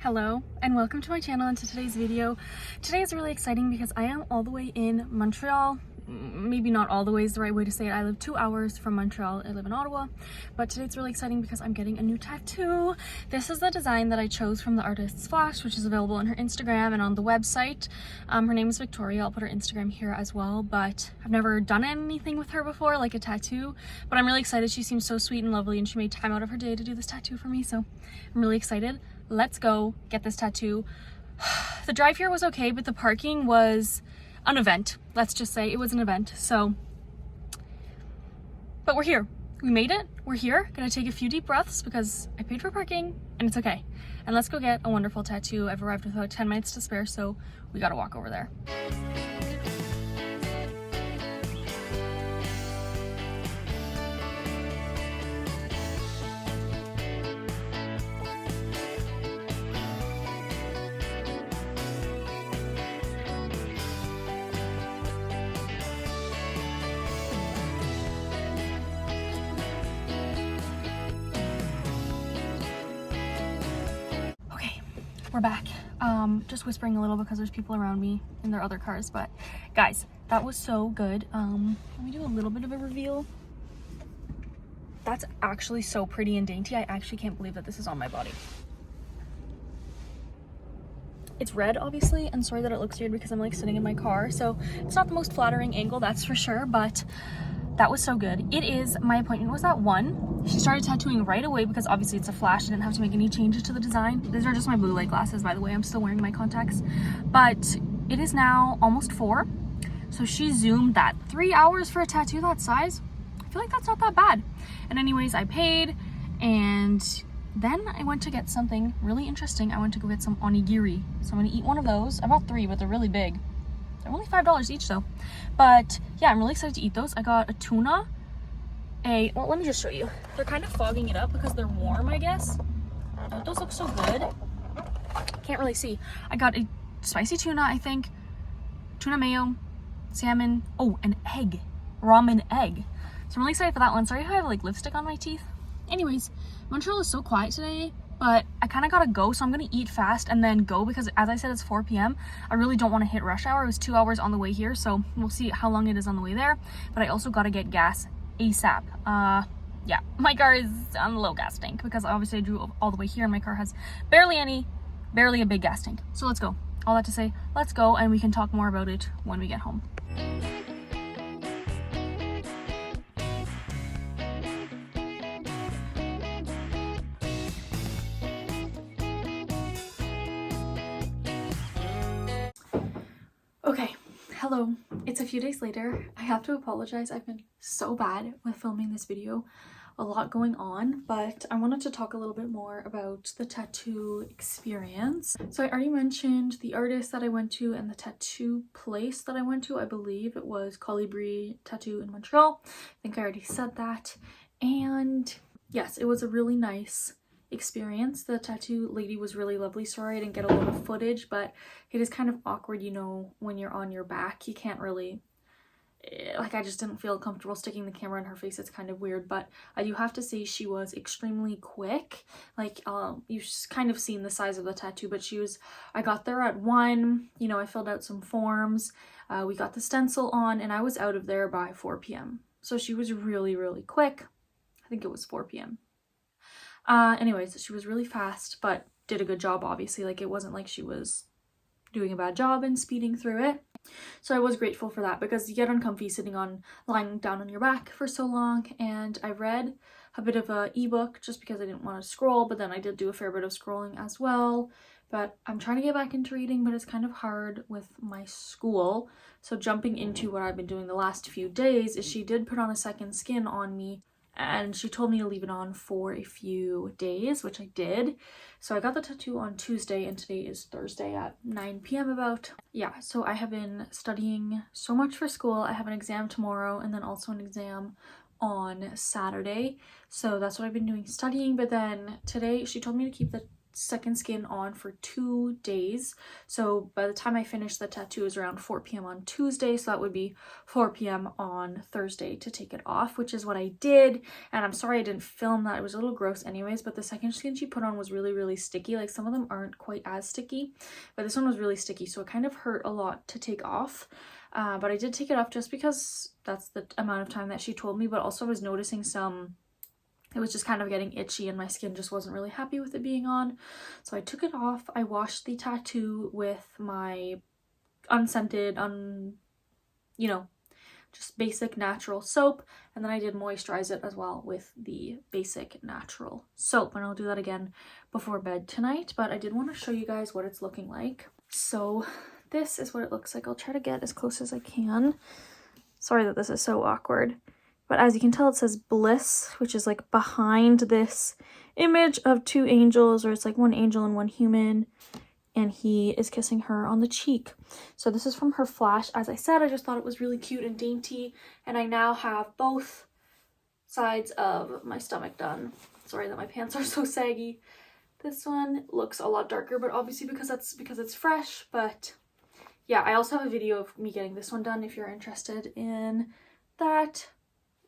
Hello and welcome to my channel and to today's video. Today is really exciting because I am all the way in Montreal. Maybe not all the way is the right way to say it. I live 2 hours from Montreal. I live in Ottawa, but today it's really exciting because I'm getting a new tattoo. This is the design that I chose from the artist's Flash, which is available on her Instagram and on the website. Her name is Victoria. I'll put her Instagram here as well, but I've never done anything with her before, like a tattoo, but I'm really excited. She seems so sweet and lovely and she made time out of her day to do this tattoo for me, so I'm really excited. Let's go get this tattoo. The drive here was okay, but the parking was an event. Let's just say it was an event. So, but we're here. We made it. We're here. Gonna take a few deep breaths because I paid for parking and it's okay. And let's go get a wonderful tattoo. I've arrived with about 10 minutes to spare, so we gotta walk over there. We're back. Just whispering a little because there's people around me in their other cars, but guys, that was so good. Let me do a little bit of a reveal. That's actually so pretty and dainty. I actually can't believe that this is on my body. It's red, obviously, and sorry that it looks weird because I'm like sitting in my car, so it's not the most flattering angle, that's for sure, but that was so good. It is, my appointment was at 1. She started tattooing right away because obviously it's a Flash. I didn't have to make any changes to the design. These are just my blue light glasses, by the way. I'm still wearing my contacts. But it is now almost 4. So she zoomed that 3 hours for a tattoo that size. I feel like that's not that bad. And anyways, I paid and then I went to get something really interesting. I went to go get some onigiri. So I'm gonna eat one of those. I bought 3, but they're really big. They're only $5 each though. But yeah, I'm really excited to eat those. I got a tuna, well, let me just show you. They're kind of fogging it up because they're warm, I guess. Oh, those look so good. Can't really see. I got a spicy tuna, I think, tuna mayo, salmon, oh, an egg, ramen egg. So I'm really excited for that one. Sorry if I have like lipstick on my teeth. Anyways, Montreal is so quiet today, but I kind of gotta go, so I'm gonna eat fast and then go because as I said, it's 4 p.m. I really don't want to hit rush hour. It was 2 hours on the way here, so we'll see how long it is on the way there. But I also gotta get gas ASAP. Yeah, my car is on the low gas tank because obviously I drove all the way here and my car has barely a big gas tank. So let's go. All that to say, let's go and we can talk more about it when we get home. Okay, hello. It's a few days later. I have to apologize. I've been so bad with filming this video. A lot going on, but I wanted to talk a little bit more about the tattoo experience. So I already mentioned the artist that I went to and the tattoo place that I went to. I believe it was Colibri Tattoo in Montreal. I think I already said that. And yes, it was a really nice experience. The tattoo lady was really lovely. Sorry I didn't get a lot of footage, but it is kind of awkward, you know, when you're on your back. You can't really, like, I just didn't feel comfortable sticking the camera in her face. It's kind of weird, but I do have to say she was extremely quick. Like, you've kind of seen the size of the tattoo, but I got there at 1, you know, I filled out some forms, we got the stencil on, and I was out of there by 4 p.m. So she was really, really quick. I think it was 4 p.m. Anyways, she was really fast, but did a good job, obviously. Like, it wasn't like she was doing a bad job and speeding through it. So I was grateful for that because you get uncomfy lying down on your back for so long. And I read a bit of a ebook just because I didn't want to scroll, but then I did do a fair bit of scrolling as well. But I'm trying to get back into reading, but it's kind of hard with my school. So jumping into what I've been doing the last few days is she did put on a second skin on me. And she told me to leave it on for a few days, which I did. So I got the tattoo on Tuesday and today is Thursday at 9 p.m. about. Yeah, so I have been studying so much for school. I have an exam tomorrow and then also an exam on Saturday. So that's what I've been doing, studying. But then today she told me to keep the second skin on for 2 days. So by the time I finish the tattoo, it was around 4 p.m. on Tuesday, so that would be 4 p.m. on Thursday to take it off, which is what I did. And I'm sorry I didn't film that. It was a little gross anyways, but the second skin she put on was really, really sticky. Like, some of them aren't quite as sticky, but this one was really sticky, so it kind of hurt a lot to take off. But I did take it off just because that's the amount of time that she told me, but also I was noticing it was just kind of getting itchy and my skin just wasn't really happy with it being on. So I took it off. I washed the tattoo with my unscented, just basic natural soap. And then I did moisturize it as well with the basic natural soap. And I'll do that again before bed tonight. But I did want to show you guys what it's looking like. So this is what it looks like. I'll try to get as close as I can. Sorry that this is so awkward. But as you can tell, it says Bliss, which is like behind this image of 2 angels, or it's like 1 angel and 1 human, and he is kissing her on the cheek. So this is from her flash. As I said, I just thought it was really cute and dainty, and I now have both sides of my stomach done. Sorry that my pants are so saggy. This one looks a lot darker, but obviously because it's fresh. But yeah, I also have a video of me getting this one done if you're interested in that.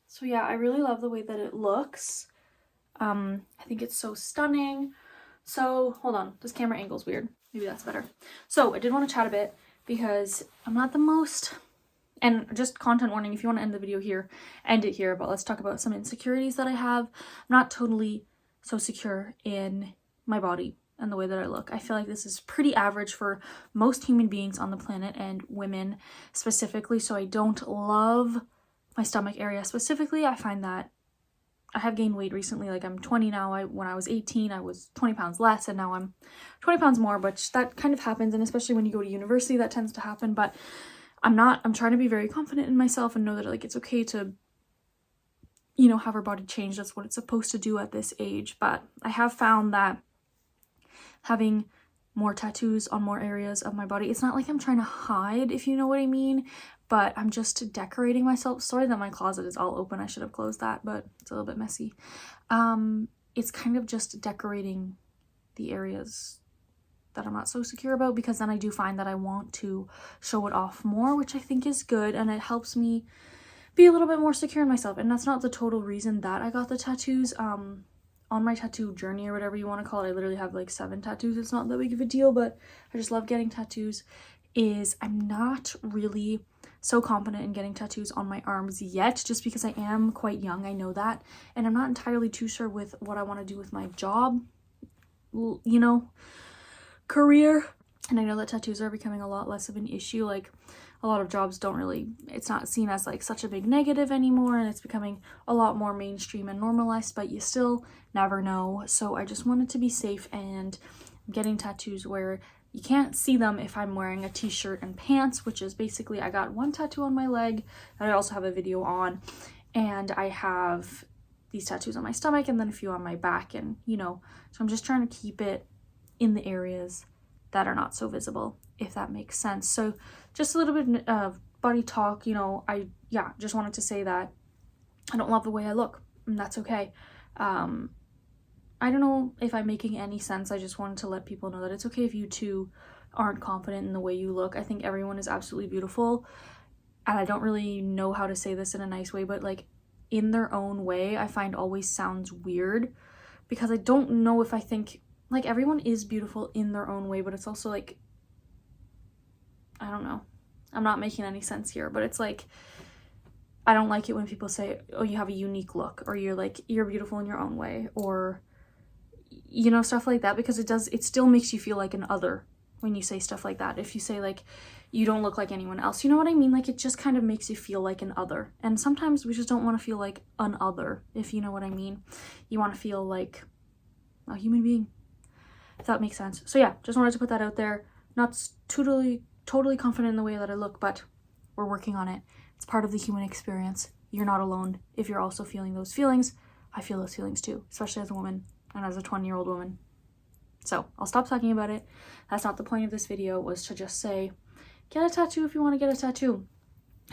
So yeah, I really love the way that it looks. I think it's so stunning. So hold on, this camera angle's weird. Maybe that's better. So I did want to chat a bit because I'm not the most, and just content warning, if you want to end the video here, end it here, but let's talk about some insecurities that I have. I'm not totally so secure in my body and the way that I look. I feel like this is pretty average for most human beings on the planet, and women specifically. So I don't love my stomach area specifically. I find that I have gained weight recently. Like, I'm 20 now. When I was 18, I was 20 pounds less, and now I'm 20 pounds more, but that kind of happens, and especially when you go to university, that tends to happen. But I'm trying to be very confident in myself and know that, like, it's okay to, have our body change. That's what it's supposed to do at this age. But I have found that having more tattoos on more areas of my body, it's not like I'm trying to hide, if you know what I mean, but I'm just decorating myself. Sorry that my closet is all open. I should have closed that, but it's a little bit messy. It's kind of just decorating the areas that I'm not so secure about, because then I do find that I want to show it off more, which I think is good, and it helps me be a little bit more secure in myself. And that's not the total reason that I got the tattoos. On my tattoo journey, or whatever you want to call it, I literally have like 7 tattoos. It's not that big of a deal, but I just love getting tattoos. I'm not really so confident in getting tattoos on my arms yet, just because I am quite young. I know that, and I'm not entirely too sure with what I want to do with my job, career. And I know that tattoos are becoming a lot less of an issue. Like, a lot of jobs it's not seen as like such a big negative anymore, and it's becoming a lot more mainstream and normalized, but you still never know. So I just wanted to be safe, and I'm getting tattoos where you can't see them if I'm wearing a t-shirt and pants, which is basically, I got 1 tattoo on my leg that I also have a video on, and I have these tattoos on my stomach and then a few on my back, and so I'm just trying to keep it in the areas that are not so visible, if that makes sense. So just a little bit of body talk. I just wanted to say that I don't love the way I look, and that's okay. I don't know if I'm making any sense. I just wanted to let people know that it's okay if you too aren't confident in the way you look. I think everyone is absolutely beautiful, and I don't really know how to say this in a nice way, but like, in their own way, I find always sounds weird, because I don't know if I think, like, everyone is beautiful in their own way, but it's also like, I don't know. I'm not making any sense here, but it's like, I don't like it when people say, oh, you have a unique look, or you're beautiful in your own way, or, stuff like that, because it still makes you feel like an other when you say stuff like that. If you say, like, you don't look like anyone else, you know what I mean? Like, it just kind of makes you feel like an other. And sometimes we just don't want to feel like an other, if you know what I mean. You want to feel like a human being, if that makes sense. So yeah, just wanted to put that out there. Not totally confident in the way that I look, but we're working on it. It's part of the human experience. You're not alone if you're also feeling those feelings. I feel those feelings too, especially as a woman and as a 20-year-old woman. So I'll stop talking about it. That's not the point of this video, was to just say, get a tattoo if you want to get a tattoo.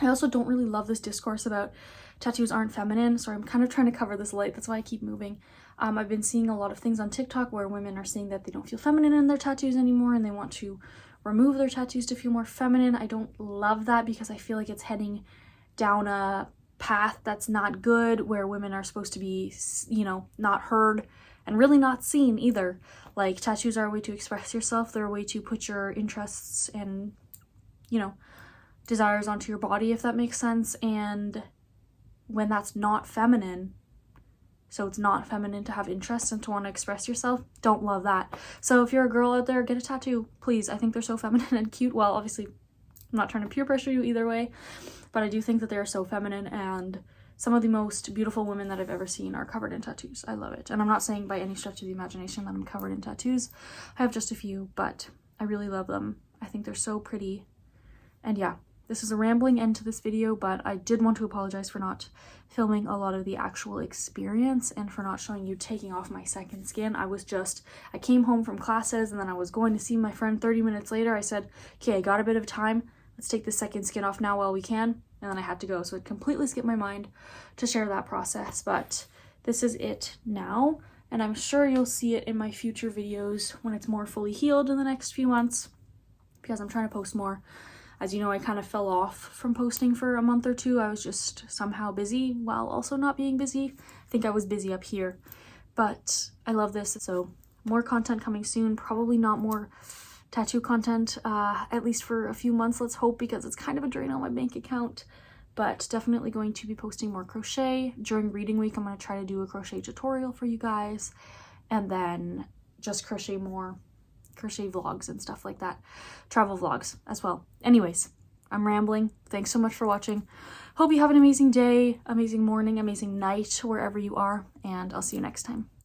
I also don't really love this discourse about tattoos aren't feminine. Sorry, I'm kind of trying to cover this light. That's why I keep moving. I've been seeing a lot of things on TikTok where women are saying that they don't feel feminine in their tattoos anymore and they want to remove their tattoos to feel more feminine. I don't love that because I feel like it's heading down a path that's not good, where women are supposed to be, you know, not heard and really not seen either. Like, tattoos are a way to express yourself. They're a way to put your interests and, you know, desires onto your body, if that makes sense. And when that's not feminine, so it's not feminine to have interests and to want to express yourself, don't love that. So if you're a girl out there, get a tattoo, please. I think they're so feminine and cute. Well, obviously, I'm not trying to peer pressure you either way, but I do think that they are so feminine, and some of the most beautiful women that I've ever seen are covered in tattoos. I love it. And I'm not saying by any stretch of the imagination that I'm covered in tattoos. I have just a few, but I really love them. I think they're so pretty. And yeah, this is a rambling end to this video, but I did want to apologize for not filming a lot of the actual experience and for not showing you taking off my second skin. I came home from classes and then I was going to see my friend 30 minutes later. I said, okay, I got a bit of time. Let's take the second skin off now while we can. And then I had to go. So it completely skipped my mind to share that process, but this is it now. And I'm sure you'll see it in my future videos when it's more fully healed in the next few months, because I'm trying to post more. As you know, I kind of fell off from posting for a month or two. I was just somehow busy while also not being busy. I think I was busy up here, but I love this. So more content coming soon, probably not more tattoo content, at least for a few months, let's hope, because it's kind of a drain on my bank account. But definitely going to be posting more crochet. During reading week, I'm going to try to do a crochet tutorial for you guys, and then just crochet more crochet vlogs and stuff like that, travel vlogs as well. Anyways, I'm rambling. Thanks so much for watching. Hope you have an amazing day, amazing morning, amazing night, wherever you are, and I'll see you next time.